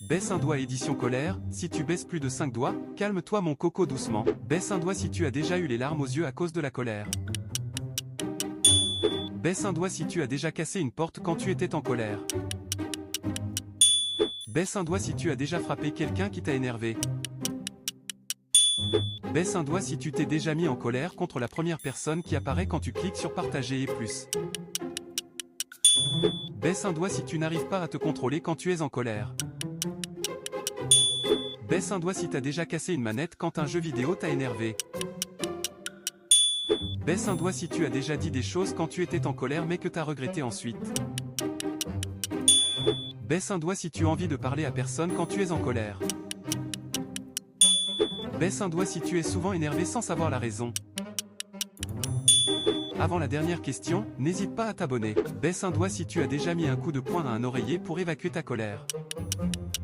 Baisse un doigt édition colère, si tu baisses plus de 5 doigts, calme-toi mon coco doucement. Baisse un doigt si tu as déjà eu les larmes aux yeux à cause de la colère. Baisse un doigt si tu as déjà cassé une porte quand tu étais en colère. Baisse un doigt si tu as déjà frappé quelqu'un qui t'a énervé. Baisse un doigt si tu t'es déjà mis en colère contre la première personne qui apparaît quand tu cliques sur partager et plus. Baisse un doigt si tu n'arrives pas à te contrôler quand tu es en colère. Baisse un doigt si t'as déjà cassé une manette quand un jeu vidéo t'a énervé. Baisse un doigt si tu as déjà dit des choses quand tu étais en colère mais que t'as regretté ensuite. Baisse un doigt si tu as envie de parler à personne quand tu es en colère. Baisse un doigt si tu es souvent énervé sans savoir la raison. Avant la dernière question, n'hésite pas à t'abonner. Baisse un doigt si tu as déjà mis un coup de poing à un oreiller pour évacuer ta colère.